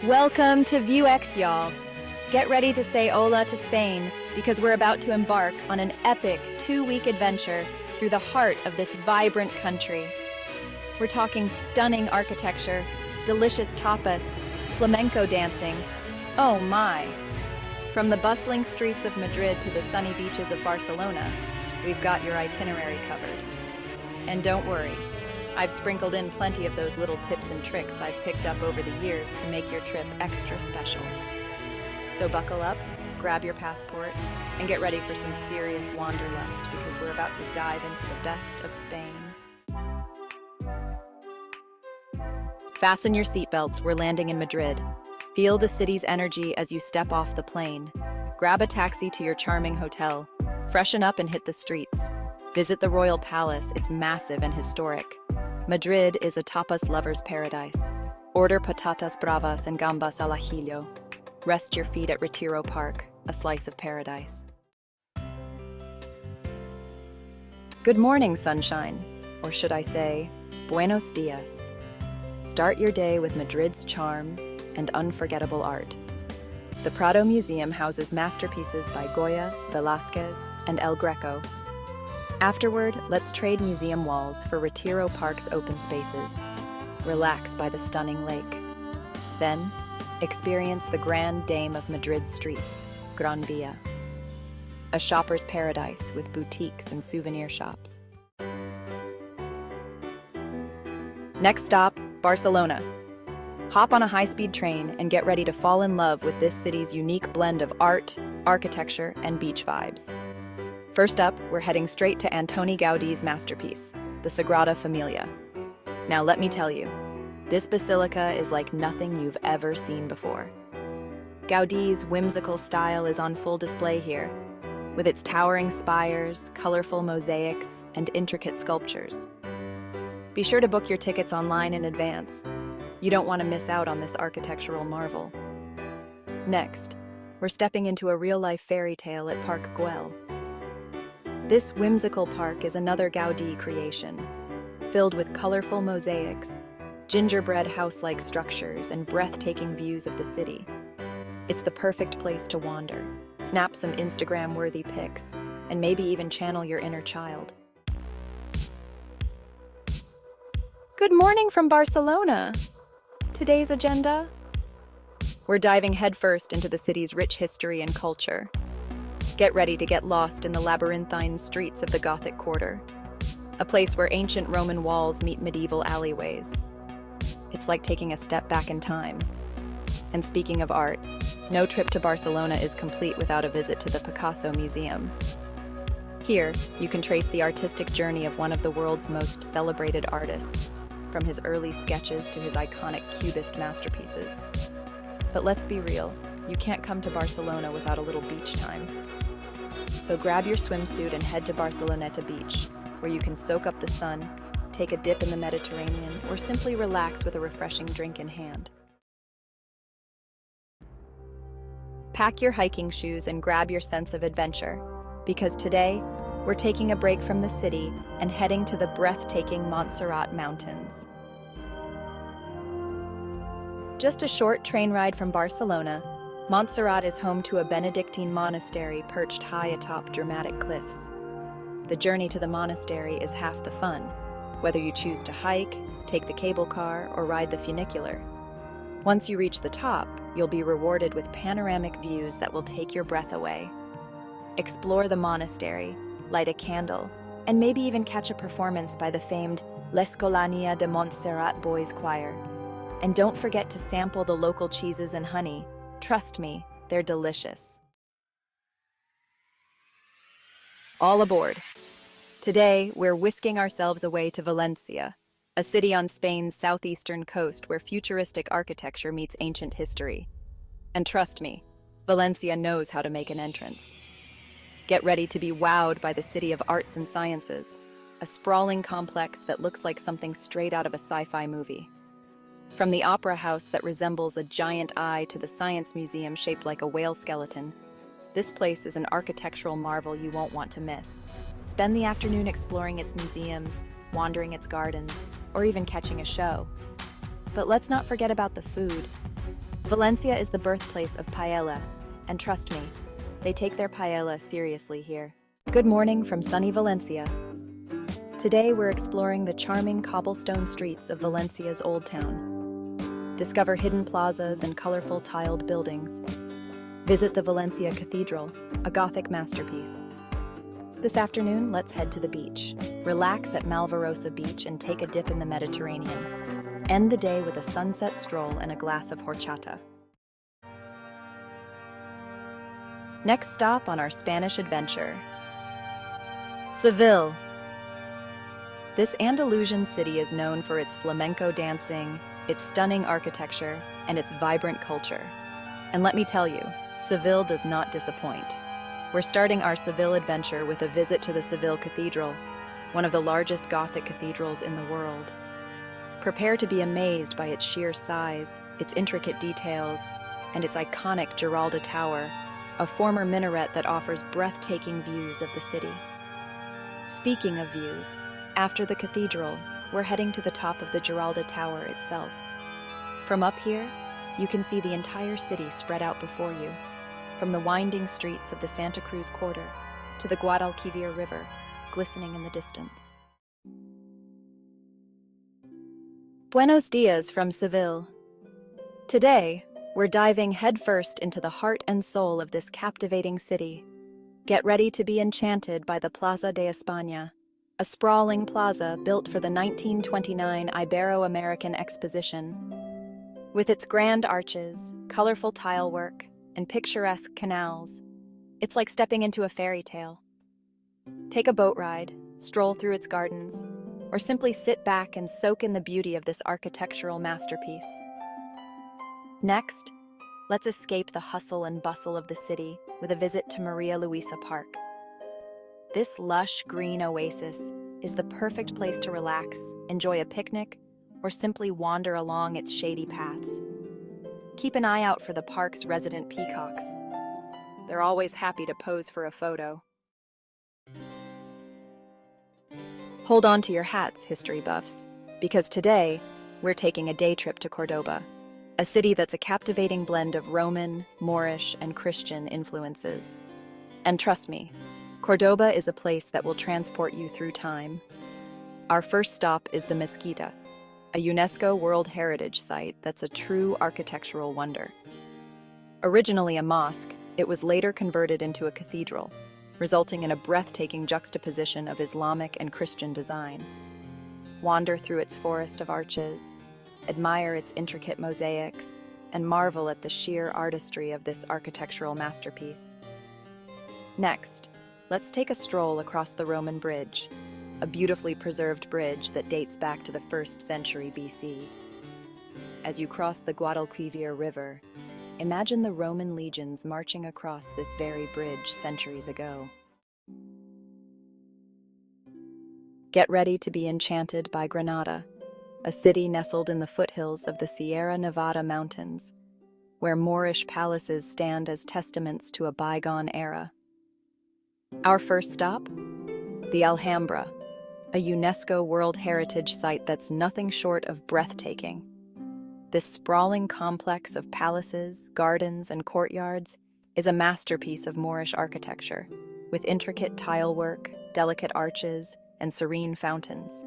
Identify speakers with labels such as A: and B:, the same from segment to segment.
A: Welcome to View X, y'all. Get ready to say hola to Spain because we're about to embark on an epic 2-week adventure through the heart of this vibrant country. We're talking stunning architecture, delicious tapas, flamenco dancing. Oh my! From the bustling streets of Madrid to the sunny beaches of Barcelona, we've got your itinerary covered. And don't worry, I've sprinkled in plenty of those little tips and tricks I've picked up over the years to make your trip extra special. So buckle up, grab your passport, and get ready for some serious wanderlust because we're about to dive into the best of Spain. Fasten your seatbelts, we're landing in Madrid. Feel the city's energy as you step off the plane. Grab a taxi to your charming hotel. Freshen up and hit the streets. Visit the Royal Palace, it's massive and historic. Madrid is a tapas lover's paradise. Order patatas bravas and gambas al ajillo. Rest your feet at Retiro Park, a slice of paradise. Good morning, sunshine. Or should I say, buenos dias. Start your day with Madrid's charm and unforgettable art. The Prado Museum houses masterpieces by Goya, Velázquez, and El Greco. Afterward, let's trade museum walls for Retiro Park's open spaces. Relax by the stunning lake. Then, experience the grand dame of Madrid's streets, Grandeur. A shopper's paradise with boutiques and souvenir shops. Next stop, Barcelona. Hop on a high-speed train and get ready to fall in love with this city's unique blend of art, architecture, and beach vibes. First up, we're heading straight to Antoni Gaudi's masterpiece, the Sagrada Família. Now let me tell you, this basilica is like nothing you've ever seen before. Gaudi's whimsical style is on full display here, with its towering spires, colorful mosaics, and intricate sculptures. Be sure to book your tickets online in advance. You don't want to miss out on this architectural marvel. Next, we're stepping into a real-life fairy tale at Park Güell. This whimsical park is another Gaudi creation, filled with colorful mosaics, gingerbread house-like structures, and breathtaking views of the city. It's the perfect place to wander, snap some Instagram-worthy pics, and maybe even channel your inner child. Good morning from Barcelona! Today's agenda? We're diving headfirst into the city's rich history and culture. Get ready to get lost in the labyrinthine streets of the Gothic quarter, a place where ancient Roman walls meet medieval alleyways. It's like taking a step back in time. And speaking of art, no trip to Barcelona is complete without a visit to the Picasso Museum. Here, you can trace the artistic journey of one of the world's most celebrated artists, from his early sketches to his iconic Cubist masterpieces. But let's be real, you can't come to Barcelona without a little beach time. So grab your swimsuit and head to Barceloneta Beach, where you can soak up the sun, take a dip in the Mediterranean, or simply relax with a refreshing drink in hand. Pack your hiking shoes and grab your sense of adventure, because today, we're taking a break from the city and heading to the breathtaking Montserrat Mountains. Just a short train ride from Barcelona, Montserrat is home to a Benedictine monastery perched high atop dramatic cliffs. The journey to the monastery is half the fun, whether you choose to hike, take the cable car, or ride the funicular. Once you reach the top, you'll be rewarded with panoramic views that will take your breath away. Explore the monastery, light a candle, and maybe even catch a performance by the famed L'Escolania de Montserrat Boys Choir. And don't forget to sample the local cheeses and honey. Trust me, they're delicious. All aboard. Today, we're whisking ourselves away to Valencia, a city on Spain's southeastern coast where futuristic architecture meets ancient history. And trust me, Valencia knows how to make an entrance. Get ready to be wowed by the city of arts and sciences, a sprawling complex that looks like something straight out of a sci-fi movie. From the opera house that resembles a giant eye to the science museum shaped like a whale skeleton, this place is an architectural marvel you won't want to miss. Spend the afternoon exploring its museums, wandering its gardens, or even catching a show. But let's not forget about the food. Valencia is the birthplace of paella, and trust me, they take their paella seriously here. Good morning from sunny Valencia. Today we're exploring the charming cobblestone streets of Valencia's Old Town. Discover hidden plazas and colorful tiled buildings. Visit the Valencia Cathedral, a Gothic masterpiece. This afternoon, let's head to the beach. Relax at Malvarosa Beach and take a dip in the Mediterranean. End the day with a sunset stroll and a glass of horchata. Next stop on our Spanish adventure, Seville. This Andalusian city is known for its flamenco dancing, its stunning architecture, and its vibrant culture. And let me tell you, Seville does not disappoint. We're starting our Seville adventure with a visit to the Seville Cathedral, one of the largest Gothic cathedrals in the world. Prepare to be amazed by its sheer size, its intricate details, and its iconic Giralda Tower, a former minaret that offers breathtaking views of the city. Speaking of views, after the cathedral, we're heading to the top of the Giralda Tower itself. From up here, you can see the entire city spread out before you, from the winding streets of the Santa Cruz Quarter to the Guadalquivir River, glistening in the distance. Buenos dias from Seville. Today, we're diving headfirst into the heart and soul of this captivating city. Get ready to be enchanted by the Plaza de España, a sprawling plaza built for the 1929 Ibero-American Exposition. With its grand arches, colorful tile work, and picturesque canals, it's like stepping into a fairy tale. Take a boat ride, stroll through its gardens, or simply sit back and soak in the beauty of this architectural masterpiece. Next, let's escape the hustle and bustle of the city with a visit to Maria Luisa Park. This lush green oasis is the perfect place to relax, enjoy a picnic, or simply wander along its shady paths. Keep an eye out for the park's resident peacocks. They're always happy to pose for a photo. Hold on to your hats, history buffs, because today we're taking a day trip to Cordoba, a city that's a captivating blend of Roman, Moorish, and Christian influences. And trust me, Cordoba is a place that will transport you through time. Our first stop is the Mezquita, a UNESCO World Heritage Site that's a true architectural wonder. Originally a mosque, it was later converted into a cathedral, resulting in a breathtaking juxtaposition of Islamic and Christian design. Wander through its forest of arches, admire its intricate mosaics, and marvel at the sheer artistry of this architectural masterpiece. Next, let's take a stroll across the Roman Bridge, a beautifully preserved bridge that dates back to the 1st century BC. As you cross the Guadalquivir River, imagine the Roman legions marching across this very bridge centuries ago. Get ready to be enchanted by Granada, a city nestled in the foothills of the Sierra Nevada mountains, where Moorish palaces stand as testaments to a bygone era. Our first stop? The Alhambra, a UNESCO World Heritage Site that's nothing short of breathtaking. This sprawling complex of palaces, gardens, and courtyards is a masterpiece of Moorish architecture, with intricate tile work, delicate arches, and serene fountains.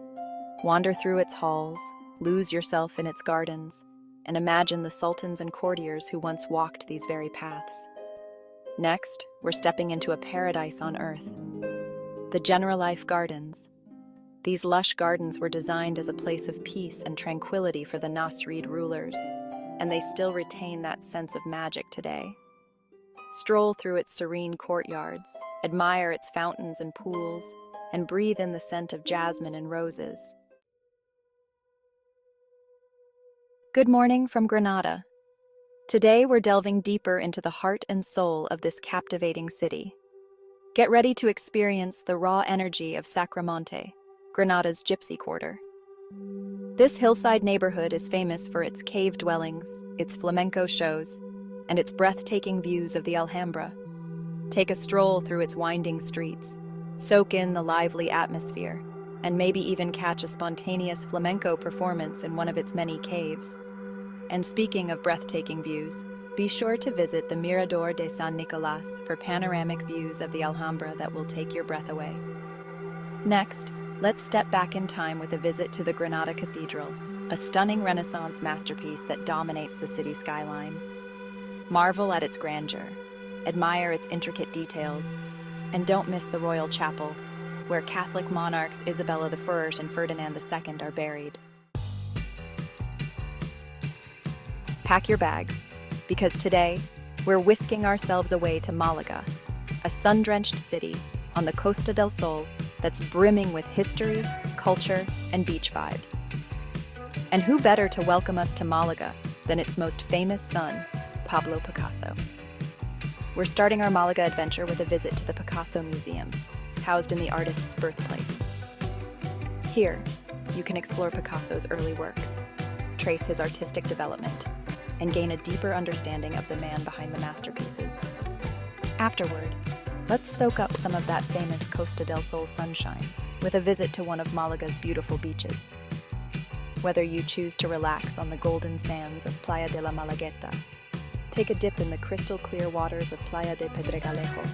A: Wander through its halls, lose yourself in its gardens, and imagine the sultans and courtiers who once walked these very paths. Next, we're stepping into a paradise on earth, the Generalife Gardens. These lush gardens were designed as a place of peace and tranquility for the Nasrid rulers, and they still retain that sense of magic today. Stroll through its serene courtyards, admire its fountains and pools, and breathe in the scent of jasmine and roses. Good morning from Granada. Today we're delving deeper into the heart and soul of this captivating city. Get ready to experience the raw energy of Sacramonte, Granada's gypsy quarter. This hillside neighborhood is famous for its cave dwellings, its flamenco shows, and its breathtaking views of the Alhambra. Take a stroll through its winding streets, soak in the lively atmosphere, and maybe even catch a spontaneous flamenco performance in one of its many caves. And speaking of breathtaking views, be sure to visit the Mirador de San Nicolás for panoramic views of the Alhambra that will take your breath away. Next, let's step back in time with a visit to the Granada Cathedral, a stunning Renaissance masterpiece that dominates the city skyline. Marvel at its grandeur, admire its intricate details, and don't miss the royal chapel, where Catholic monarchs Isabella I and Ferdinand II are buried. Pack your bags, because today, we're whisking ourselves away to Malaga, a sun-drenched city on the Costa del Sol that's brimming with history, culture, and beach vibes. And who better to welcome us to Malaga than its most famous son, Pablo Picasso? We're starting our Malaga adventure with a visit to the Picasso Museum, housed in the artist's birthplace. Here, you can explore Picasso's early works, trace his artistic development, and gain a deeper understanding of the man behind the masterpieces. Afterward, let's soak up some of that famous Costa del Sol sunshine with a visit to one of Malaga's beautiful beaches. Whether you choose to relax on the golden sands of Playa de la Malagueta, take a dip in the crystal-clear waters of Playa de Pedregalejo,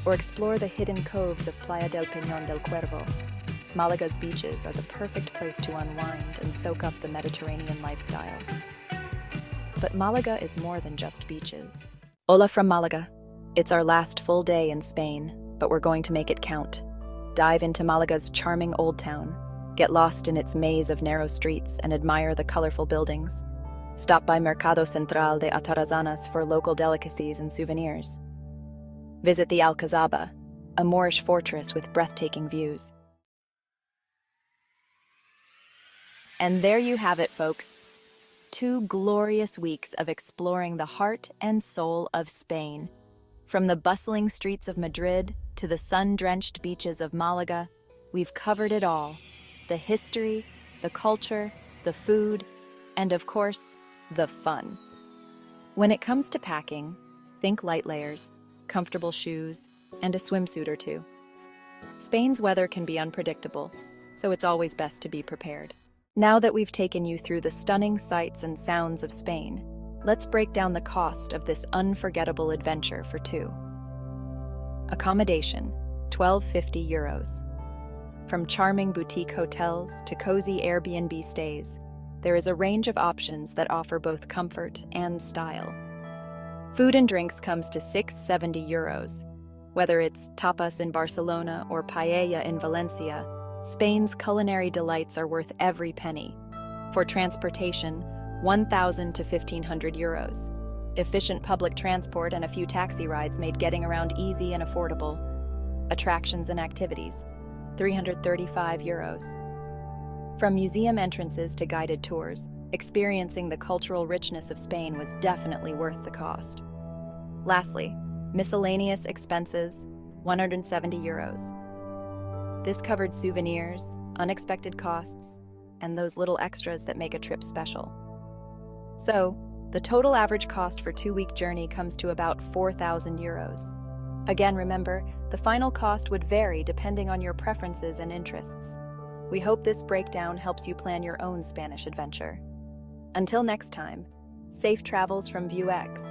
A: or explore the hidden coves of Playa del Peñón del Cuervo, Malaga's beaches are the perfect place to unwind and soak up the Mediterranean lifestyle. But Malaga is more than just beaches. Hola from Malaga. It's our last full day in Spain, but we're going to make it count. Dive into Malaga's charming old town, get lost in its maze of narrow streets and admire the colorful buildings. Stop by Mercado Central de Atarazanas for local delicacies and souvenirs. Visit the Alcazaba, a Moorish fortress with breathtaking views. And there you have it, folks. 2 glorious weeks of exploring the heart and soul of Spain. From the bustling streets of Madrid to the sun-drenched beaches of Malaga, we've covered it all. The history, the culture, the food, and of course, the fun. When it comes to packing, think light layers, comfortable shoes, and a swimsuit or two. Spain's weather can be unpredictable, so it's always best to be prepared. Now that we've taken you through the stunning sights and sounds of Spain, let's break down the cost of this unforgettable adventure for 2. Accommodation, €12.50. From charming boutique hotels to cozy Airbnb stays, there is a range of options that offer both comfort and style. Food and drinks comes to €6.70. Whether it's tapas in Barcelona or paella in Valencia, Spain's culinary delights are worth every penny. For transportation, €1,000 to €1,500. Efficient public transport and a few taxi rides made getting around easy and affordable. Attractions and activities, €335. From museum entrances to guided tours, experiencing the cultural richness of Spain was definitely worth the cost. Lastly, miscellaneous expenses, €170. This covered souvenirs, unexpected costs, and those little extras that make a trip special. So, the total average cost for 2-week journey comes to about €4,000. Again, remember, the final cost would vary depending on your preferences and interests. We hope this breakdown helps you plan your own Spanish adventure. Until next time, safe travels from ViewX.